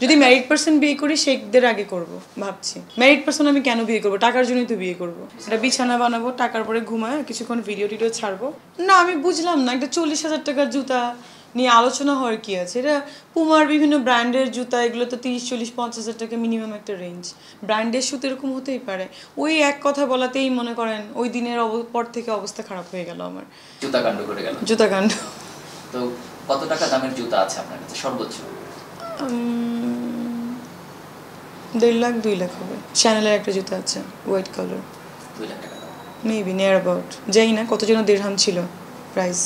যদি married person বিয়ে করি শেখদের আগে করব ভাবছি। ম্যারিড পার্সন আমি কেন বিয়ে করব? টাকার জন্যই তো বিয়ে করব। এটা বিছানা বানাবো, টাকার পরে ঘুমায় কিছুক্ষণ ভিডিও টিডিও ছাড়বো। না আমি বুঝলাম না, একটা 40,000 টাকার জুতা নিয়ে আলোচনা হওয়ার কি আছে? এটা পুমার বিভিন্ন ব্র্যান্ডের জুতা, এগুলো তো 30, 40, 50,000 টাকা মিনিমাম একটা রেঞ্জ। ব্র্যান্ডের শু তো এরকম হতেই পারে। ওই এক কথা বলাতেই মনে করেন ওই দিনের পর থেকে অবস্থা খারাপ হয়ে গেল আমার। জুতাকাণ্ড করে গেল। জুতাকাণ্ড। তো কত টাকা দামের জুতা আছে আপনার কাছে সর্বোচ্চ? 1.5 লাখ 2 লাখ হবে। শ্যানেলের একটা জুতা আছে হোয়াইট কালার, 2 লাখ টাকা দাম। মেবি নিয়ার অ্যাবাউট, জানি না কত যেন দিরহাম ছিল প্রাইস।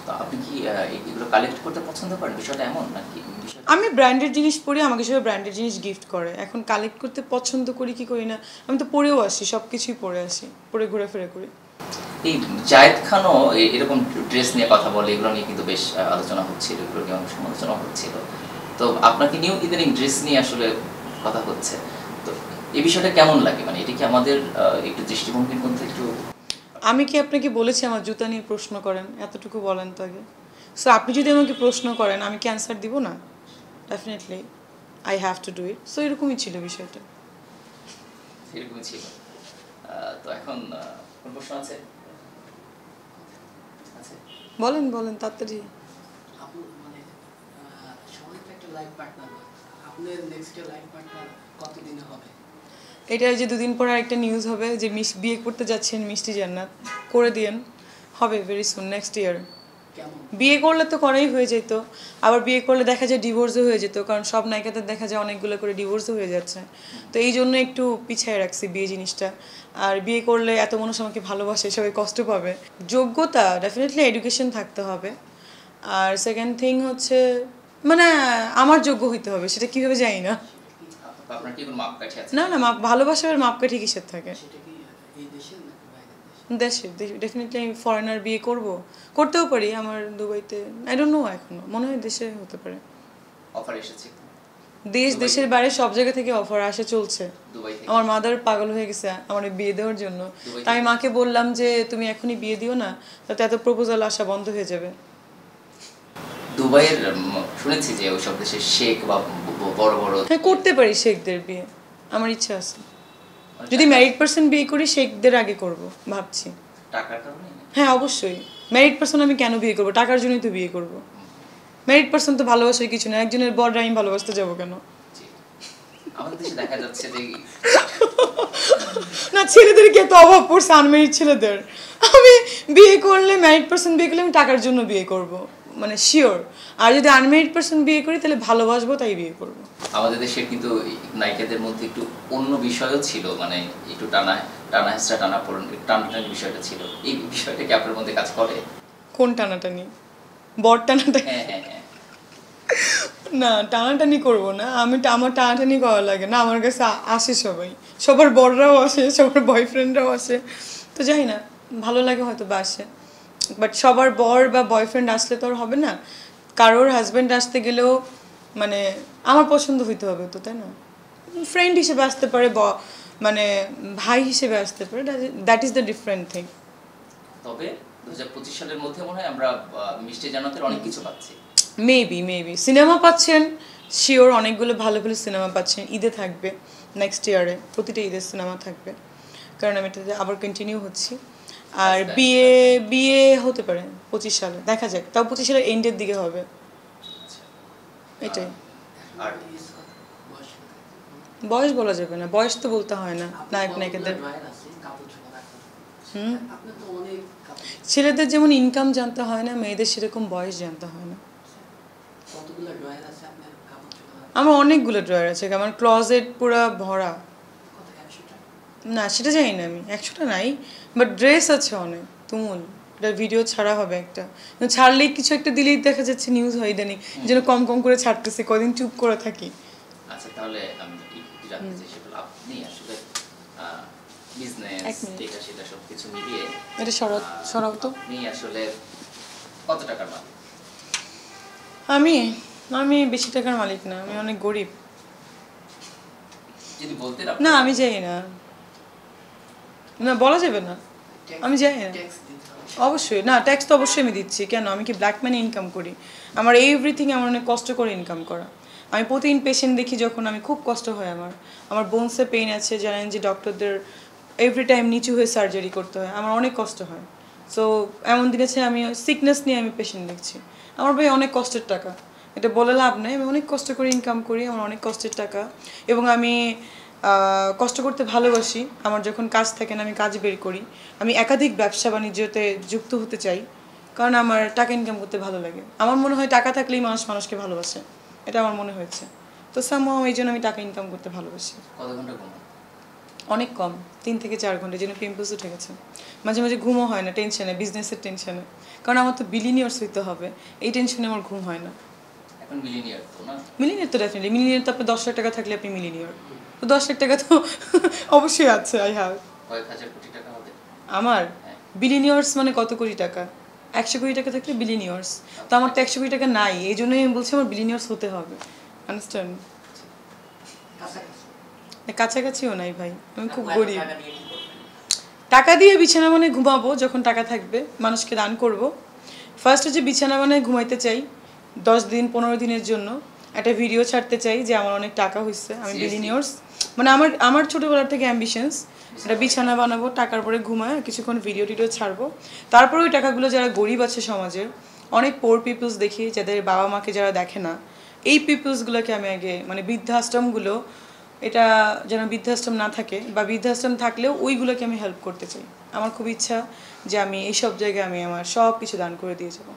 তো আপনি কি এগুলো কালেক্ট করতে পছন্দ করেন? বিষয়টা এমন নাকি? আমি ব্র্যান্ডেড জিনিস পরি, আমাকে সবাই ব্র্যান্ডেড জিনিস গিফট করে। এখন কালেক্ট করতে পছন্দ করি কি করি না, আমি তো পরেও আসি, সব কিছুই পরে আসি, পরে ঘুরে ফিরে করি। এই জায়েদ খানও এরকম ড্রেস নিয়ে কথা বলে, এগুলো নিয়ে কিন্তু বেশ আলোচনা হচ্ছিল, এগুলো নিয়ে অনেক সমালোচনা হচ্ছিল। তো আপনাকে নিয়েও ইদানিং ড্রেস নিয়ে আসলে কথা হচ্ছে, তো এই বিষয়টা কেমন লাগে? মানে এটা কি আমাদের একটু দৃষ্টিভঙ্গির মধ্যে একটু... আমি কি আপনাকে বলেছি আমার জুতা নিয়ে প্রশ্ন করেন? এতটুকু বলেন তো আগে। সো আপনি যদি আমাকে প্রশ্ন করেন আমি কি অ্যান্সার দিব না? Definitely I have to do it. So এরকমই ছিল বিষয়টা। এরকমই ছিল। তো এখন কোন প্রশ্ন আছে? বলেন বলেন তাড়াতাড়ি। আপু মানে সবাই তো একটা লাইফ পার্টনার, আপনার নেক্সট লাইফ পার্টনার কতদিনে হবে? এটা যে 2 দিন পর একটা নিউজ হবে যে বিয়ে করতে যাচ্ছেন মিষ্টি জান্নাত, করে দিয়েন, হবে ভেরি সুন, নেক্সট ইয়ার। বিয়ে করলে তো করাই হয়ে যেত, আবার বিয়ে করলে দেখা যায় ডিভোর্সও হয়ে যেত, কারণ সব নায়িকাদের দেখা যায় অনেকগুলো করে ডিভোর্সও হয়ে যাচ্ছে। তো এই জন্য একটু পিছিয়ে রাখছি বিয়ে জিনিসটা। আর বিয়ে করলে এত মানুষ আমাকে ভালোবাসে, সবাই কষ্ট পাবে। যোগ্যতা ডেফিনেটলি এডুকেশন থাকতে হবে। আর সেকেন্ড থিং হচ্ছে মানে আমার যোগ্য হইতে হবে, সেটা কীভাবে জানি না। আপনার কি কোনো মাপকাঠি আছে? না না, ভালোবাসার মাপকাঠি কিসের থাকে? দেশে ডেফিনেটলি আমি ফরেনার বিয়ে করতেও পারি। আমার দুবাইতে আই ডোন্ট নো, এখনো মনে হয় দেশে হতে পারে। অফার এসেছে দেশের বাইরে সব জায়গা থেকে অফার আসে, চলছে। আমার মাদার পাগল হয়ে গেছে আমার বিয়ে দেওয়ার জন্য। তাই মাকে বললাম যে তুমি এখনই বিয়ে দিও না, তাতে এত প্রপোজাল আসা বন্ধ হয়ে যাবে। দুবাইয়ের শুনেছি যে ওইসব দেশে শেখ বা বড় বড়... হ্যাঁ করতে পারি শেখদের বিয়ে, আমার ইচ্ছা আছে। যদি ম্যারিড পার্সন বিয়ে করি শেখদের আগে করব ভাবছি। টাকার কারণে? হ্যাঁ অবশ্যই। ম্যারিড পার্সন আমি কেন বিয়ে করবো? টাকার জন্যই তো বিয়ে করব। ম্যারিড পার্সন তো ভালোবাসার কিছু না, একজনের বর আমি ভালোবাসতে যাবো কেন? আমাদের দেশে দেখা যাচ্ছে যে না, ছেলেদেরকে এত অভাব পড়ছে আনম্যারিড ছেলেদের। আমি বিয়ে করলে ম্যারিড পার্সন বিয়ে করলে আমি টাকার জন্য বিয়ে করব, মানে শিওর। আর যদি আনম্যারিড পার্সন বিয়ে করি তাহলে ভালোবাসবো, তাই বিয়ে করব। আমাদের দেশের কিন্তু নায়িকাদের মধ্যে একটু অন্য বিষয়ও ছিল, মানে একটু টানাটানি বিষয়টা ছিল। এই বিষয়টা কি আপনার মধ্যে কাজ করে? কোন টানাটানি? বর টানাটানি? হ্যাঁ হ্যাঁ হ্যাঁ। না টানাটানি করবো না আমি, আমার টানাটানি করা লাগে না। আমার কাছে আসে সবাই, সবার বররাও আসে, সবার বয়ফ্রেন্ডরাও আসে। তো যাই না, ভালো লাগে হয়তো বা আসে, বাট সবার বর বা বয়ফ্রেন্ড আসলে তো আর হবে না। কারোর হাজব্যান্ড আসতে গেলেও মানে আমার পছন্দ হইতে হবে তো, তাই না? ফ্রেন্ড হিসেবে আসতে পারে, মানে ভাই হিসেবে আসতে পারে, that is the different thing. তবে 2025 সালের মধ্যে মনে হয় আমরা মিষ্টি জান্নাতের অনেক কিছু পাচ্ছি। মেবি সিনেমা পাচ্ছেন, শিওর অনেকগুলো ভালো ভালো সিনেমা পাচ্ছেন। ঈদে থাকবে, নেক্সট ইয়ারে প্রতিটা ঈদের সিনেমা থাকবে, কারণ আমি এটাতে আবার কন্টিনিউ হচ্ছি। আর বিয়ে হতে পারে 25 সালে, দেখা যাক, তাও 25 সালের এন্ডের দিকে হবে, এটাই। আর বয়স বলা যাবে না, বয়স তো বলতে হয় না নায়ক নায়িকাদের। ছেলেদের যেমন ইনকাম জানতে হয় না, মেয়েদের সেরকম বয়স জানতে হয় না। আমার অনেকগুলো ড্রয়ার আছে, আমার ক্লজেট পুরো ভরা। না সেটা জানি না, আমি 100টা নাই, বাট ড্রেস আছে অনেক তুমুল। এটা ভিডিও ছাড়া হবে একটা, ছাড়লেই কিছু একটা দিলেই দেখা যাচ্ছে নিউজ হয় ইদানিং, যেন কম কম করে ছাড়তেছি, কদিন চুপ করে থাকি। আচ্ছা তাহলে আমি একটু জানতে চাই, সেটা আপনি আসলে বিজনেস এটা সেটা সবকিছু মিলিয়ে এটা সরাও তো, আপনি আসলে কত টাকার মালিক? আমি বেশি টাকার মালিক না, আমি অনেক গরিব। যদি বলতেন না আমি জানি না, না বলা যাবে না, আমি জানি না। অবশ্যই না, ট্যাক্স তো অবশ্যই আমি দিচ্ছি। কেন, আমি কি ব্ল্যাক ম্যানে ইনকাম করি? আমার এভরিথিং আমার অনেক কষ্ট করে ইনকাম করা। আমি প্রতিদিন পেশেন্ট দেখি যখন আমি খুব কষ্ট হয় আমার বোনসে পেইন আছে, জানেন যে ডক্টরদের এভরি টাইম নিচু হয়ে সার্জারি করতে হয়, আমার অনেক কষ্ট হয়। সো এমন দিন আছে আমি সিকনেস নিয়ে আমি পেশেন্ট দেখছি, আমার ভাই অনেক কষ্টের টাকা, এটা বলে লাভ নেই, আমি অনেক কষ্ট করে ইনকাম করি, আমার অনেক কষ্টের টাকা, এবং আমি কষ্ট করতে ভালোবাসি। আমার যখন কাজ থাকে না আমি কাজ বের করি, আমি একাধিক ব্যবসা বাণিজ্যতে যুক্ত হতে চাই, কারণ আমার টাকা ইনকাম করতে ভালো লাগে। আমার মনে হয় টাকা থাকলেই মানুষ মানুষকে ভালোবাসে, এটা আমার মনে হয়েছে। তো সামহাও এই জন্য আমি টাকা ইনকাম করতে ভালোবাসি। কত ঘন্টা ঘুমান? অনেক কম, 3 থেকে 4 ঘন্টা, যেন পিম্পলস উঠে গেছে। মাঝে মাঝে ঘুমও হয় না, টেনশনে, বিজনেসের টেনশনে, কারণ আমার তো বিলিনিয়ার্স হইতে হবে, এই টেনশনে আমার ঘুম হয় না। এখন মিলিনিয়ার তো না? মিলিনিয়ার তো ডেফিনেটলি, মিলিনিয়ার তো আপনার 10 লাখ টাকা থাকলে আপনি মিলিনিয়ার, তো 10 লাখ টাকা তো অবশ্যই আছে, আই হ্যাভ। কয়েক হাজার কোটি টাকা হবে আমার বিলিনিয়ার্স মানে কত কোটি টাকা? 100 কোটি টাকা থাকলে বিলিনিয়ার্স, তো আমার তো 100 কোটি টাকা নাই, এই জন্যই আমি বলছি আমার বিলিনিয়ার্স হতে হবে, আন্ডারস্ট্যান্ড? কাছাকাছিও নাই ভাই, আমি খুব গরিব। টাকা দিয়ে কি করবেন? টাকা দিয়ে বিছানা মানে ঘুমাবো, যখন টাকা থাকবে মানুষকে দান করব। ফার্স্ট হচ্ছে বিছানা মানে ঘুমাইতে চাই 10 দিন 15 দিনের জন্য, একটা ভিডিও ছাড়তে চাই যে আমার অনেক টাকা হয়েছে, আমি বিলিনিয়ার্স, মানে আমার ছোটোবেলার থেকে অ্যাম্বিশনস, একটা বিছানা বানাবো, টাকার পরে ঘুমায় কিছুক্ষণ ভিডিও টিডিও ছাড়বো, তারপর ওই টাকাগুলো যারা গরিব আছে সমাজের, অনেক পোর পিপলস দেখি যাদের বাবা মাকে যারা দেখে না, এই পিপলসগুলোকে আমি আগে, মানে বৃদ্ধাশ্রমগুলো, এটা যেন বৃদ্ধাশ্রম না থাকে, বা বৃদ্ধাশ্রম থাকলেও ওইগুলোকে আমি হেল্প করতে চাই। আমার খুব ইচ্ছা যে আমি এইসব জায়গায় আমি আমার সব কিছু দান করে দিয়ে যাবো।